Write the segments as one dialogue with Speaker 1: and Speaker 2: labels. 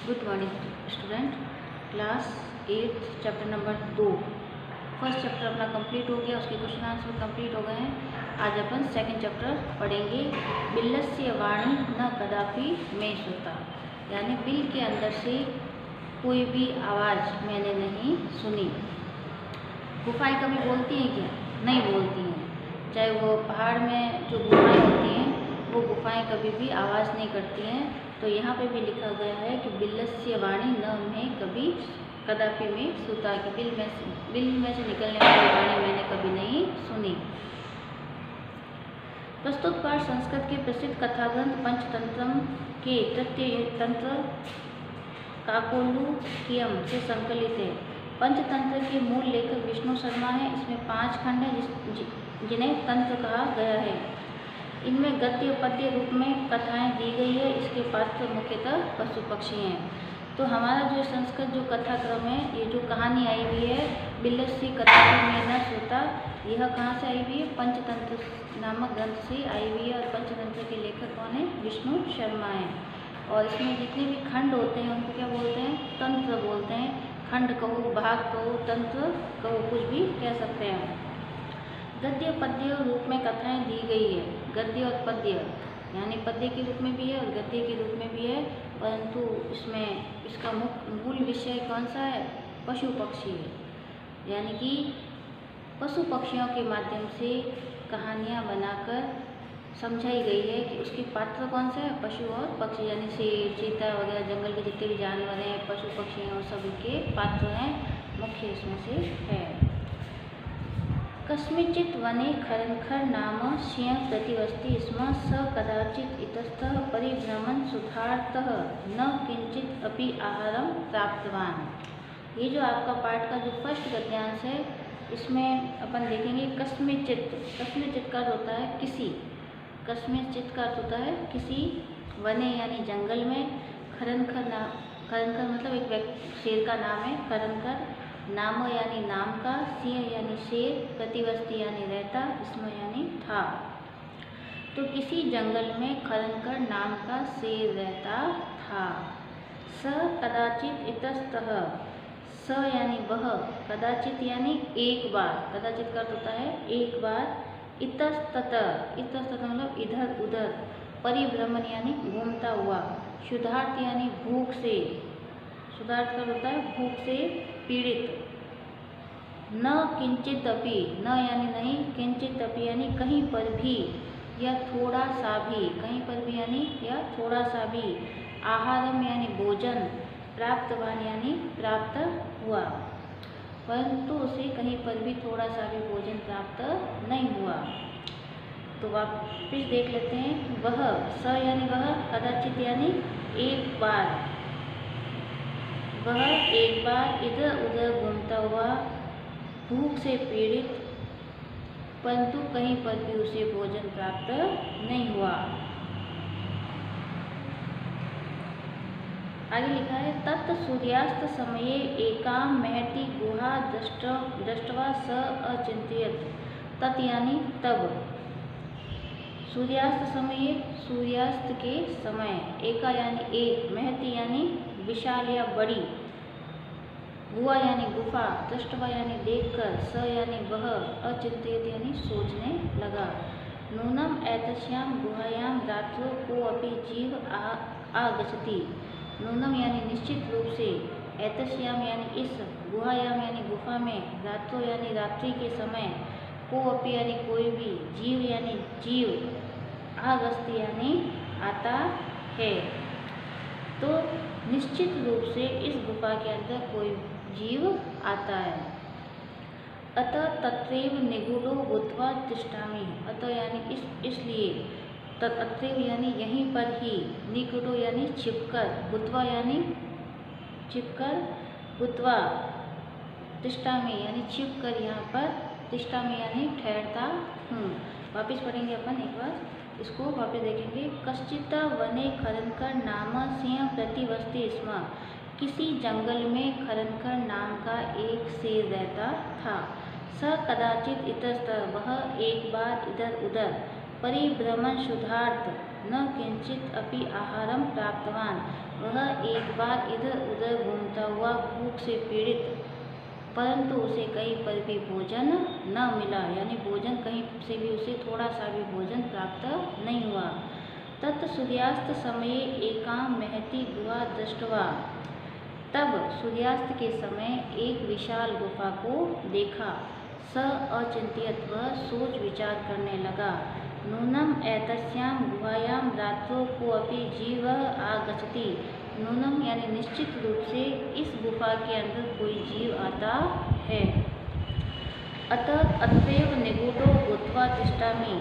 Speaker 1: Good morning student. Class 8 chapter number 2 first chapter अपना complete हो गया, उसके क्वेश्चन आंसर कंप्लीट हो गए हैं। आज अपन सेकंड चैप्टर पढ़ेंगे। बिल्लस्य वाणी न कदापि में श्रुता, यानी बिल के अंदर से कोई भी आवाज़ मैंने नहीं सुनी। गुफाएं कभी बोलती हैं क्या? नहीं बोलती हैं। चाहे वो पहाड़ में जो गुफाएं होती हैं वो गुफाएं कभी भी आवाज़ नहीं करती हैं। तो यहाँ पे भी लिखा गया है कि बिल्लस्य वाणी न में कभी कदापि में श्रुता, कि बिल में से निकलने वाली वाणी मैंने कभी नहीं सुनी। प्रस्तुत पाठ संस्कृत के प्रसिद्ध कथाग्रंथ पंचतंत्रम के तृतीय तंत्र काकोलुकीयम से संकलित है। पंचतंत्र के मूल लेखक विष्णु शर्मा हैं। इसमें 5 खंड हैं जिन्हें तंत्र कहा गया है। इनमें गद्य पद्य रूप में कथाएं दी गई है। इसके पात्र मुख्यतः पशु पक्षी हैं। तो हमारा जो संस्कृत जो कथाक्रम है, ये जो कहानी आई हुई है बिल्लस्य कदापि में न श्रुता, यह कहाँ से आई हुई है? पंचतंत्र नामक ग्रंथ से आई हुई है। और पंचतंत्र के लेखक कौन है? विष्णु शर्मा हैं। और इसमें जितने भी खंड होते हैं उनको क्या बोलते हैं? तंत्र बोलते हैं। खंड कहो, भाग कहो, तंत्र कहो, कुछ भी कह सकते हैं। गद्य पद्य रूप में कथाएं दी गई है। गद्य और पद्य यानी पद्य के रूप में भी है और गद्य के रूप में भी है, परंतु इसमें इसका मूल विषय कौन सा है? पशु पक्षी है। यानी कि पशु पक्षियों के माध्यम से कहानियाँ बनाकर समझाई गई है कि उसके पात्र कौन से हैं? पशु और पक्षी, यानी शेर, चीता वगैरह जंगल के जितने भी जानवर हैं, पशु पक्षी हैं, और सभी के पात्र हैं, मुख्य इसमें से है। कस्मिंश्चित् वने खरंखर नाम सिंह प्रतिवसति स्म, स कदाचित् इतस्तः परिभ्रमन् सुधार्थः न किंचित् अपि आहारं प्राप्तवान। ये जो आपका पाठ का जो फर्स्ट गद्यांश है, इसमें अपन देखेंगे कस्मिंश्चित्। कस्मिंश्चित् का होता है किसी, कस्मिंश्चित् का होता है किसी, वने यानी जंगल में, खरंखर मतलब एक शेर का नाम है खरंखर, नाम यानी नाम का, सिंह यानी शेर, प्रतिवस्ती यानी रहता, इसमें यानी था। तो किसी जंगल में खरंखर नाम का शेर रहता था। स कदाचित इतस्तः, स यानी वह, कदाचित यानी एक बार, कदाचित का होता है एक बार, इतस्ततः, इतस्ततः मतलब इधर उधर, परिभ्रमण यानी घूमता हुआ, क्षुधार्त यानी भूख से, क्षुधार्त का होता है भूख से पीड़ित, न किंचित अपि, न यानी नहीं, किंचित अपि यानी कहीं पर भी या थोड़ा सा भी, कहीं पर भी यानी या थोड़ा सा भी, आहारम यानी भोजन, प्राप्तवान यानी प्राप्त हुआ, परंतु उसे कहीं पर भी थोड़ा सा भी भोजन प्राप्त नहीं हुआ। तो वापिस देख लेते हैं। वह, स यानी वह, कदाचित यानी एक बार, वह एक बार इधर उधर घूमता हुआ, भूख से पीड़ित, परंतु कहीं पर भी उसे भोजन प्राप्त नहीं हुआ। आगे लिखा है तत् सूर्यास्त समये एकां महती गुहा दृष्ट्वा स अचिंत्यत। तत् यानी तब, सूर्यास्त समय, सूर्यास्त के समय, एका यानी एक, महती यानी विशाल या बड़ी, गुहा यानी गुफा, दृष्ट्वा यानी देखकर, स यानी वह, अचिंत्यत यानी सोचने लगा। नूनम एतस्यां गुहायां रात्रौ कोऽपि जीव आगच्छति। नूनम यानी निश्चित रूप से, एतस्याम यानी इस, गुहायाम यानी गुफा में, रात्रो यानी रात्रि के समय, कोऽपि यानी कोई भी, जीव यानी जीव, आगस्ती यानी आता है। तो निश्चित रूप से इस गुफा के अंदर कोई जीव आता है। अतः तत्रैव निगूढ़ो भूत्वा तिष्ठामि। अतः यानी इसलिए, तत्रैव यानी यहीं पर ही, निगूढ़ो यानी छिपकर, भूत्वा यानी छिपकर, भूत्वा तिष्ठामि यानी छिपकर यहाँ पर, तिष्ठामि यानी ठहरता हूँ। वापिस पढ़ेंगे अपन एक बार, इसको वापस देखेंगे। कश्चित् वने खरंखर नाम सिंह प्रतिवसति स्म। किसी जंगल में खरंखर नाम का एक शेर रहता था। स कदाचित इतस्ततः, वह एक बार इधर उधर, परिभ्रमण क्षुधार्त न किंचित अपि आहारम प्राप्तवान। वह एक बार इधर उधर घूमता हुआ भूख से पीड़ित, परंतु उसे कहीं पर भी भोजन न मिला, यानी भोजन कहीं से भी उसे थोड़ा सा भी भोजन प्राप्त नहीं हुआ। तत् सूर्यास्त समये एकां महती गुहा दृष्ट्वा, तब सूर्यास्त के समय एक विशाल गुफा को देखा। स अचिंत्यत, वह सोच विचार करने लगा। नूनम एतस्यां गुहायां रात्रौ कोऽपि जीवः आगच्छति। नूनम यानी निश्चित रूप से इस गुफा के अंदर कोई जीव आता है। अतः अत्रैव निगूढ़ो भूत्वा तिष्ठामि,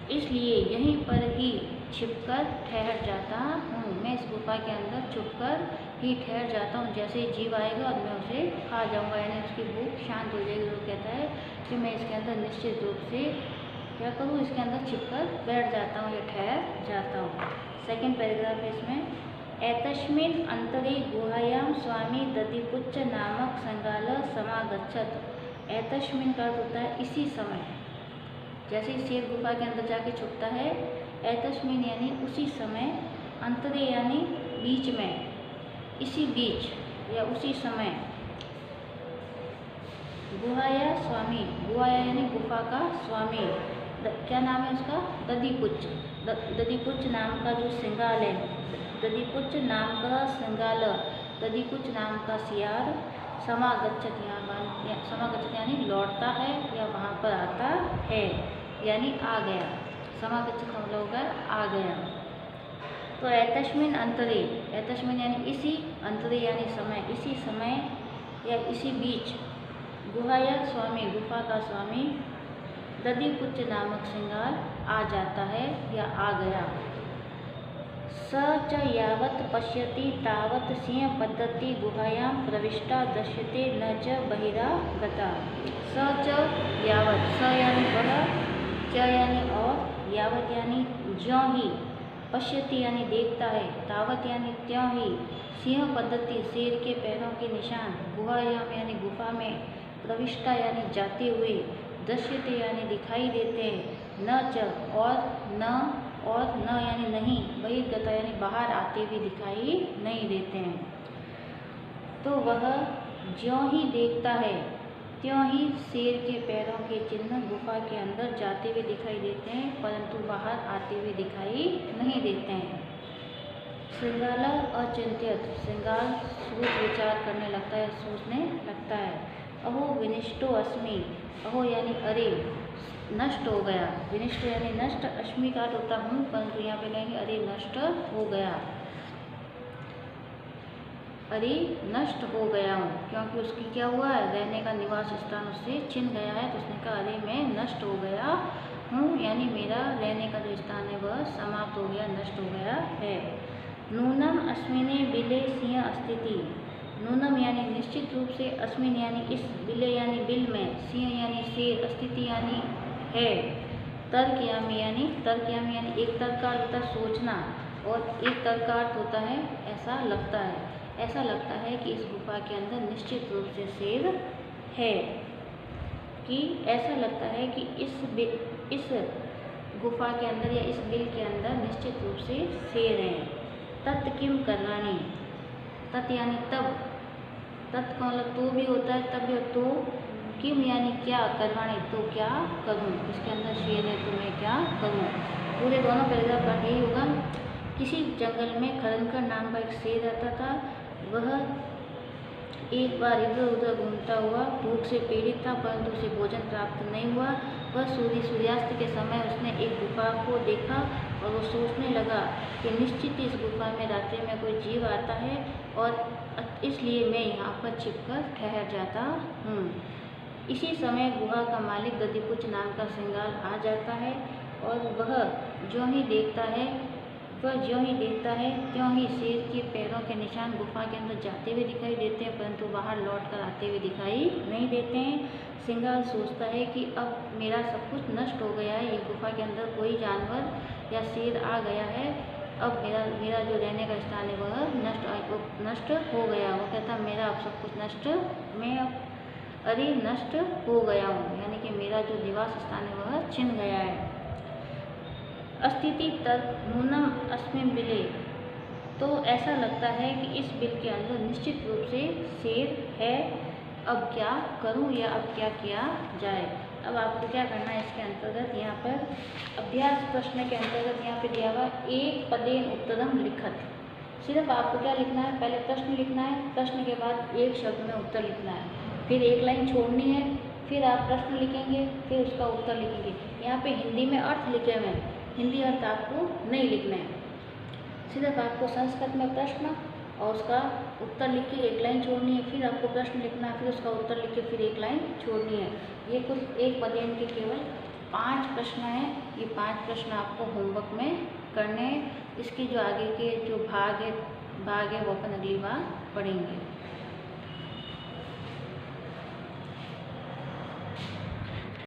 Speaker 1: इसलिए यहीं पर ही छिपकर ठहर जाता हूँ। मैं इस गुफा के अंदर छुपकर ही ठहर जाता हूँ। जैसे ही जीव आएगा और मैं उसे खा जाऊँगा, यानी उसकी भूख शांत हो जाएगी। वो कहता है कि मैं इसके अंदर निश्चित रूप से क्या करूँ, इसके अंदर छिपकर बैठ जाता हूँ या ठहर जाता हूँ। सेकेंड पैराग्राफ है इसमें। एतस्मिन् अंतरे गुहायां स्वामी दधिपुच्छ नामक संगाल समागच्छत। एतस्मिन् का अर्थ होता है इसी समय। जैसे ही शेर गुफा के अंदर जाके छुपता है, एतस्मिन् यानी उसी समय, अंतरे यानी बीच में, इसी बीच या उसी समय, गुहाया स्वामी, गुहाया यानी गुफा का स्वामी, क्या नाम है उसका, दधिपुच्छ। दधिपुच्छ नाम का जो सिंगाल है, दधिपुच्छ नाम का सिंगाल, दधिपुच्छ नाम का सियार, समागच्छत, यहाँ समागच्छत यानी लौटता है या वहाँ पर आता है, यानी आ गया। समागच्छत का मतलब होगा आ गया। तो एतस्मिन् अंतरे, एतस्मिन् यानी इसी, अंतरे यानी समय, इसी समय या इसी बीच, गुहाया स्वामी, गुफा का स्वामी, दधिपुच्छ नामक सिंगाल आ जाता है या आ गया। स च यावत् पश्यति तावत् सिंहपद्धति गुहायां प्रविष्टा दृश्यते न च बहिरागता। स च यावत्, स यानी वह, च यानी और, यावत् यानी ज्यों ही, पश्यति यानी देखता है, तावत यानी त्यों ही, सिंह पद्धति शेर के पैरों के निशान, गुहायां यानी गुफा में, प्रविष्टा यानी जाते हुए, दृश्यते यानी दिखाई देते हैं, न च और न यानी नहीं, बहिर्गता यानी बाहर आते हुए दिखाई नहीं देते हैं। तो वह ज्यों ही देखता है त्यों ही शेर के पैरों के चिन्ह गुफा के अंदर जाते हुए दिखाई देते हैं, परंतु बाहर आते हुए दिखाई नहीं देते हैं। श्रृंगाला अचिंत्यत, श्रृंगाल सोच विचार करने लगता है, सोचने लगता है। अहो विनिष्टो अस्मि, अहो यानी अरे, नष्ट हो गया, विनिष्ट यानी नष्ट, अश्मि का होता हूँ, परंतु यहाँ पे लेंगे अरे नष्ट हो गया, अरे नष्ट हो गया हूँ, क्योंकि उसकी क्या हुआ है, रहने का निवास स्थान उससे छिन गया है। तो उसने कहा अरे मैं नष्ट हो गया हूँ, यानी मेरा रहने का जो स्थान है वह समाप्त हो गया, नष्ट हो गया है। नूनम अस्मिने बिले सिंह अस्तिति, नूनम यानी निश्चित रूप से, अस्मिन यानी इस, बिले यानी बिल में, सिंह यानी शेर, अस्तिति यानी है, तर्कयामी यानी एक तर्कार्थ होता है सोचना, और एक तर्कार्थ होता है ऐसा लगता है। ऐसा लगता है कि इस गुफा के अंदर निश्चित रूप से शेर है, कि ऐसा लगता है कि इस गुफा के अंदर या इस बिल के अंदर निश्चित रूप से शेर है। तत् किम करवाणी, तत् यानी तब, तत् का मतलब तो भी होता है, तब भी, तो किम यानी क्या, करवाणी तो क्या करूँ, इसके अंदर शेर है तो मैं क्या करूँ। पूरे दोनों पैराग्राफ का यही होगा। किसी जंगल में खरनकर नाम का एक शेर रहता था। वह एक बार इधर उधर घूमता हुआ भूख से पीड़ित था, परंतु उसे भोजन प्राप्त नहीं हुआ। वह सूर्यास्त के समय उसने एक गुफा को देखा और वो सोचने लगा कि निश्चित इस गुफा में रात्रि में कोई जीव आता है और इसलिए मैं यहाँ पर छिपकर ठहर जाता हूँ। इसी समय गुहा का मालिक दधिपुच्छ नाम का सिंगाल आ जाता है और वह ज्यों ही देखता है त्यों ही शेर के पैरों के निशान गुफा के अंदर जाते हुए दिखाई देते हैं, परंतु बाहर लौट कर आते हुए दिखाई नहीं देते हैं। सिंगाल सोचता है कि अब मेरा सब कुछ नष्ट हो गया है, ये गुफा के अंदर कोई जानवर या शेर आ गया है, अब मेरा जो रहने का स्थान है वह नष्ट हो गया। वो कहता मेरा अब सब कुछ नष्ट, मैं अब अरे नष्ट हो गया हूँ, यानी कि मेरा जो निवास स्थान है वह छिन गया है। अस्तिति तत् नूनम अस्मिन् बिले। तो ऐसा लगता है कि इस बिल के अंदर निश्चित रूप से शेर है। अब क्या करूं या अब क्या किया जाए। अब आपको क्या करना है इसके अंतर्गत, यहाँ पर अभ्यास प्रश्न के अंतर्गत यहाँ पे दिया हुआ एक पदेन उत्तरम लिखत। सिर्फ आपको क्या लिखना है, पहले प्रश्न लिखना है, प्रश्न के बाद एक शब्द में उत्तर लिखना है, फिर एक लाइन छोड़नी है, फिर आप प्रश्न लिखेंगे, फिर उसका उत्तर लिखेंगे। यहाँ पे हिंदी में अर्थ लिखे हुए हैं, हिंदी अर्थ आपको नहीं लिखना है। सिर्फ आपको संस्कृत में प्रश्न और उसका उत्तर लिख के एक लाइन छोड़नी है, फिर आपको प्रश्न लिखना है, फिर उसका उत्तर लिख के फिर एक लाइन छोड़नी है। ये कुछ एक पदेन के केवल 5 प्रश्न हैं। ये 5 प्रश्न आपको होमवर्क में करने हैं। इसके जो आगे के जो भाग है वो अपन अगली बार पढ़ेंगे।